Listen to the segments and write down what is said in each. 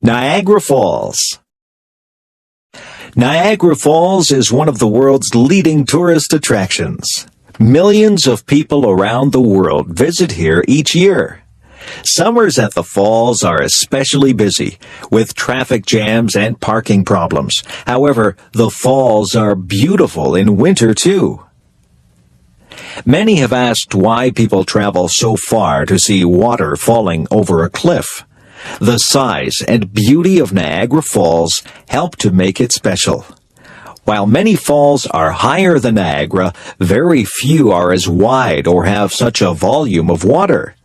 Niagara Falls. Niagara Falls is one of the world's leading tourist attractions. Millions of people around the world visit here each year. Summers at the falls are especially busy, with traffic jams and parking problems. However, the falls are beautiful in winter too. Many have asked why people travel so far to see water falling over a cliff. The size and beauty of Niagara Falls help to make it special. While many falls are higher than Niagara, very few are as wide or have such a volume of water.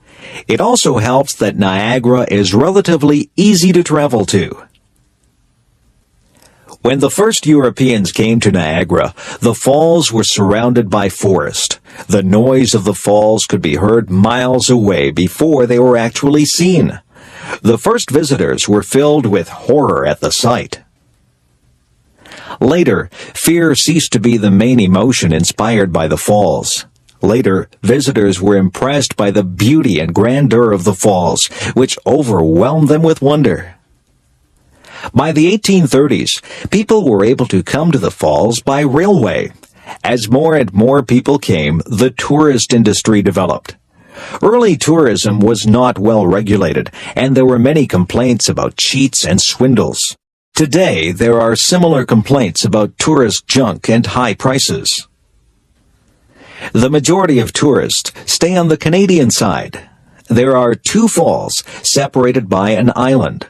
It also helps that Niagara is relatively easy to travel to. When the first Europeans came to Niagara, the falls were surrounded by forest. The noise of the falls could be heard miles away before they were actually seen. The first visitors were filled with horror at the sight. Later, fear ceased to be the main emotion inspired by the falls. Later, visitors were impressed by the beauty and grandeur of the falls, which overwhelmed them with wonder. By the 1830s, people were able to come to the falls by railway. As more and more people came, the tourist industry developed. Early tourism was not well regulated, and there were many complaints about cheats and swindles. Today, there are similar complaints about tourist junk and high prices. The majority of tourists stay on the Canadian side. There are two falls separated by an island.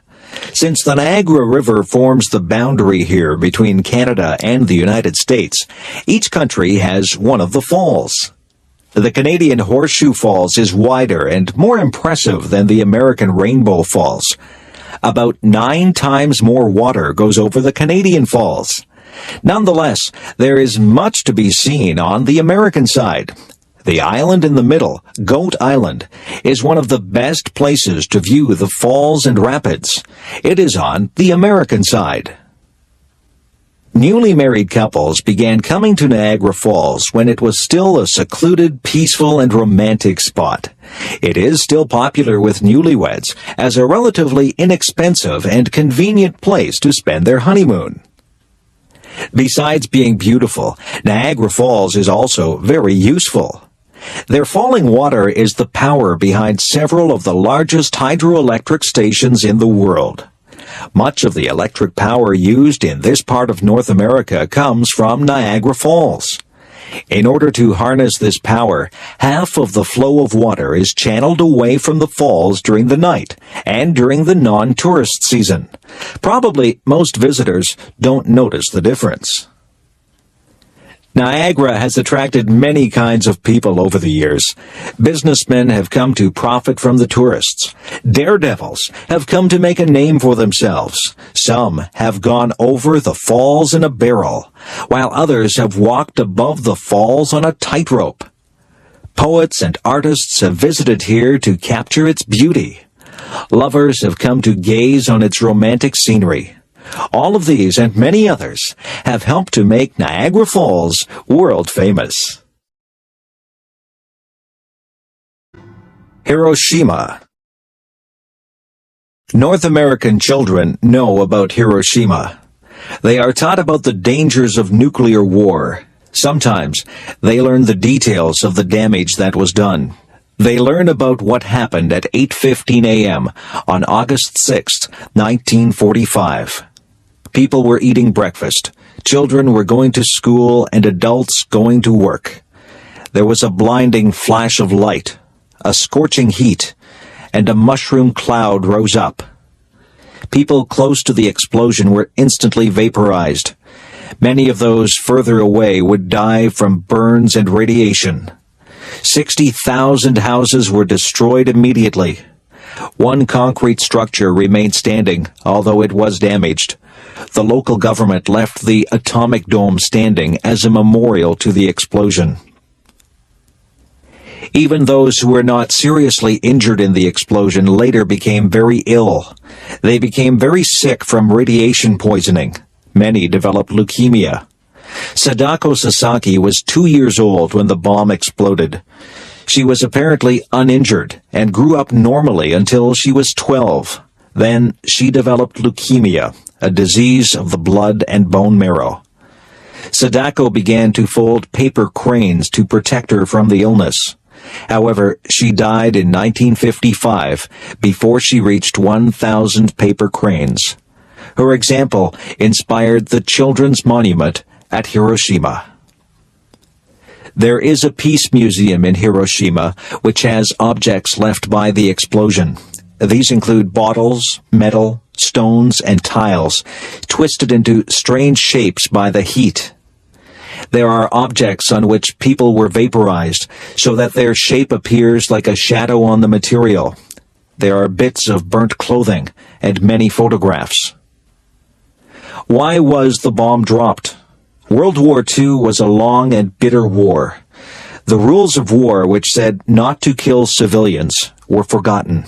Since the Niagara River forms the boundary here between Canada and the United States, each country has one of the falls. The Canadian Horseshoe Falls is wider and more impressive than the American Rainbow Falls. About 9 times more water goes over the Canadian Falls. Nonetheless, there is much to be seen on the American side. The island in the middle, Goat Island, is one of the best places to view the falls and rapids. It is on the American side. Newly married couples began coming to Niagara Falls when it was still a secluded, peaceful, and romantic spot. It is still popular with newlyweds as a relatively inexpensive and convenient place to spend their honeymoon. Besides being beautiful, Niagara Falls is also very useful. Their falling water is the power behind several of the largest hydroelectric stations in the world. Much of the electric power used in this part of North America comes from Niagara Falls. In order to harness this power, half of the flow of water is channeled away from the falls during the night and during the non-tourist season. Probably most visitors don't notice the difference. Niagara has attracted many kinds of people over the years. Businessmen have come to profit from the tourists. Daredevils have come to make a name for themselves. Some have gone over the falls in a barrel, while others have walked above the falls on a tightrope. Poets and artists have visited here to capture its beauty. Lovers have come to gaze on its romantic scenery. All of these and many others have helped to make Niagara Falls world famous. Hiroshima. North American children know about Hiroshima. They are taught about the dangers of nuclear war. Sometimes they learn the details of the damage that was done. They learn about what happened at 8:15 a.m. on August 6, 1945. People were eating breakfast, children were going to school, and adults going to work. There was a blinding flash of light, a scorching heat, and a mushroom cloud rose up. People close to the explosion were instantly vaporized. Many of those further away would die from burns and radiation. 60,000 houses were destroyed immediately. One concrete structure remained standing, although it was damaged. The local government left the atomic dome standing as a memorial to the explosion. Even those who were not seriously injured in the explosion later became very ill. They became very sick from radiation poisoning. Many developed leukemia. Sadako Sasaki was 2 years old when the bomb exploded. She was apparently uninjured and grew up normally until she was 12. Then she developed leukemia, a disease of the blood and bone marrow. Sadako began to fold paper cranes to protect her from the illness. However, she died in 1955 before she reached 1,000 paper cranes. Her example inspired the Children's Monument at Hiroshima. There is a peace museum in Hiroshima which has objects left by the explosion. These include bottles, metal, stones, and tiles, twisted into strange shapes by the heat. There are objects on which people were vaporized, so that their shape appears like a shadow on the material. There are bits of burnt clothing and many photographs. Why was the bomb dropped? World War II was a long and bitter war. The rules of war, which said not to kill civilians, were forgotten.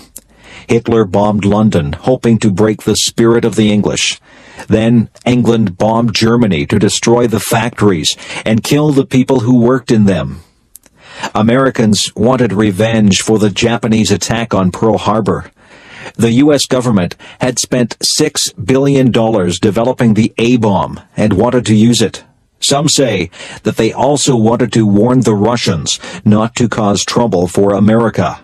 Hitler bombed London, hoping to break the spirit of the English. Then England bombed Germany to destroy the factories and kill the people who worked in them. Americans wanted revenge for the Japanese attack on Pearl Harbor. The U.S. government had spent $6 billion developing the A-bomb and wanted to use it. Some say that they also wanted to warn the Russians not to cause trouble for America.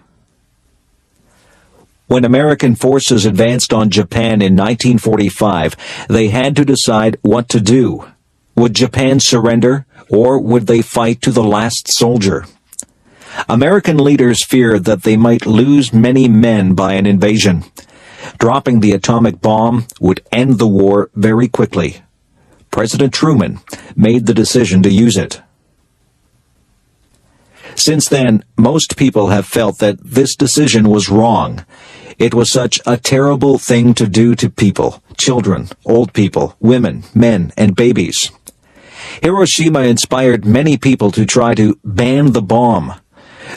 When American forces advanced on Japan in 1945, they had to decide what to do. Would Japan surrender, or would they fight to the last soldier? American leaders feared that they might lose many men by an invasion. Dropping the atomic bomb would end the war very quickly. President Truman made the decision to use it. Since then, most people have felt that this decision was wrong. It was such a terrible thing to do to people, children, old people, women, men, and babies. Hiroshima inspired many people to try to ban the bomb.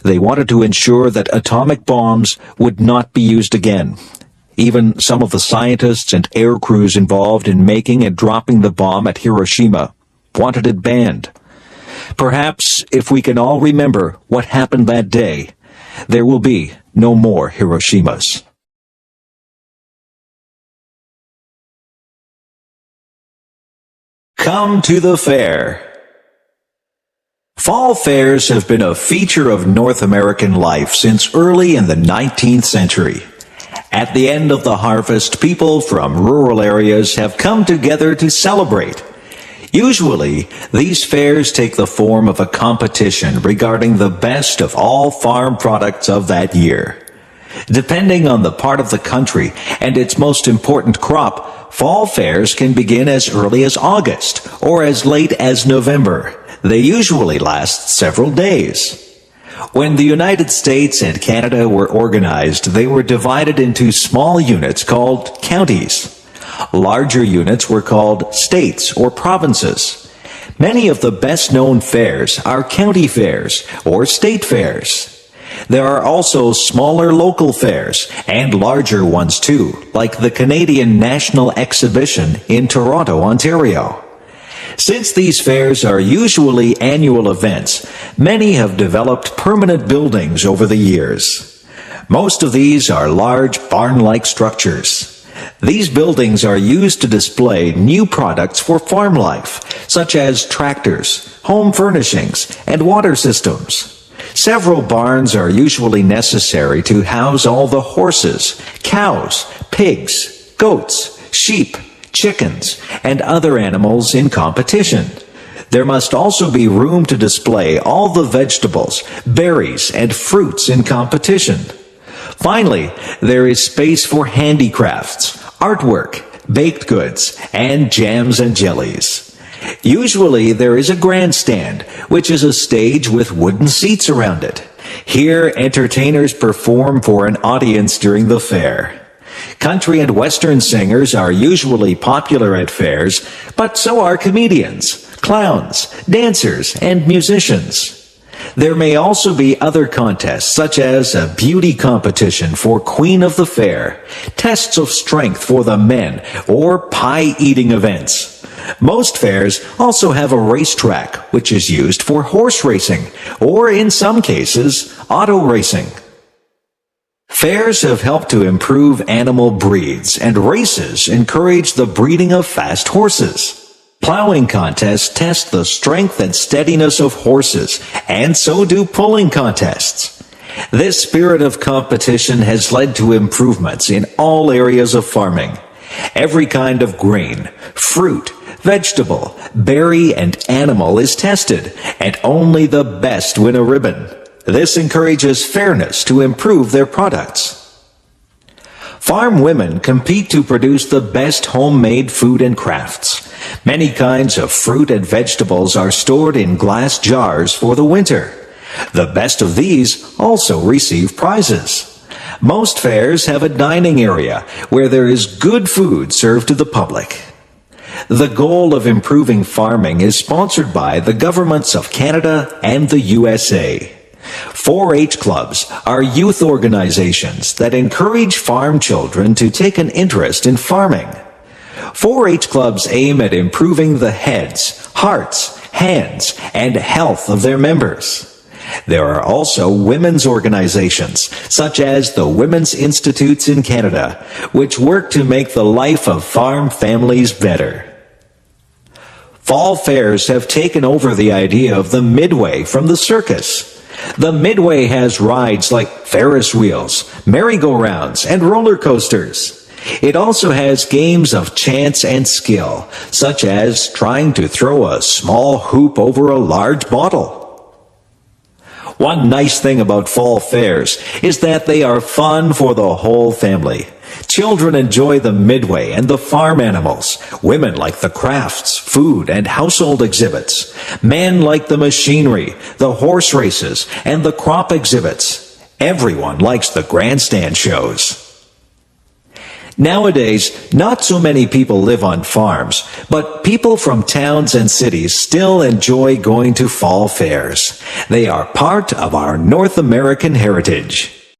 They wanted to ensure that atomic bombs would not be used again. Even some of the scientists and air crews involved in making and dropping the bomb at Hiroshima wanted it banned. Perhaps if we can all remember what happened that day, there will be no more Hiroshimas. Come to the fair. Fall fairs have been a feature of North American life since early in the 19th century. At the end of the harvest, people from rural areas have come together to celebrate. Usually, these fairs take the form of a competition regarding the best of all farm products of that year. Depending on the part of the country and its most important crop, fall fairs can begin as early as August or as late as November. They usually last several days. When the United States and Canada were organized, they were divided into small units called counties. Larger units were called states or provinces. Many of the best-known fairs are county fairs or state fairs. There are also smaller local fairs and larger ones too, like the Canadian National Exhibition in Toronto, Ontario. Since these fairs are usually annual events, many have developed permanent buildings over the years. Most of these are large barn-like structures. These buildings are used to display new products for farm life, such as tractors, home furnishings, and water systems. Several barns are usually necessary to house all the horses, cows, pigs, goats, sheep, chickens, and other animals in competition. There must also be room to display all the vegetables, berries, and fruits in competition. Finally, there is space for handicrafts, artwork, baked goods, and jams and jellies. Usually there is a grandstand, which is a stage with wooden seats around it. Here, entertainers perform for an audience during the fair. Country and Western singers are usually popular at fairs, but so are comedians, clowns, dancers, and musicians. There may also be other contests, such as a beauty competition for Queen of the Fair, tests of strength for the men, or pie-eating events. Most fairs also have a racetrack, which is used for horse racing, or in some cases, auto racing. Fairs have helped to improve animal breeds, and races encourage the breeding of fast horses. Plowing contests test the strength and steadiness of horses, and so do pulling contests. This spirit of competition has led to improvements in all areas of farming. Every kind of grain, fruit, vegetable, berry, and animal is tested, and only the best win a ribbon. This encourages fairness to improve their products. Farm women compete to produce the best homemade food and crafts. Many kinds of fruit and vegetables are stored in glass jars for the winter. The best of these also receive prizes. Most fairs have a dining area where there is good food served to the public. The goal of improving farming is sponsored by the governments of Canada and the USA. 4-H clubs are youth organizations that encourage farm children to take an interest in farming. 4-H clubs aim at improving the heads, hearts, hands, and health of their members. There are also women's organizations, such as the Women's Institutes in Canada, which work to make the life of farm families better. Fall fairs have taken over the idea of the Midway from the circus. The Midway has rides like Ferris wheels, merry-go-rounds, and roller coasters. It also has games of chance and skill, such as trying to throw a small hoop over a large bottle. One nice thing about fall fairs is that they are fun for the whole family. Children enjoy the Midway and the farm animals. Women like the crafts, food, and household exhibits. Men like the machinery, the horse races, and the crop exhibits. Everyone likes the grandstand shows. Nowadays, not so many people live on farms, but people from towns and cities still enjoy going to fall fairs. They are part of our North American heritage.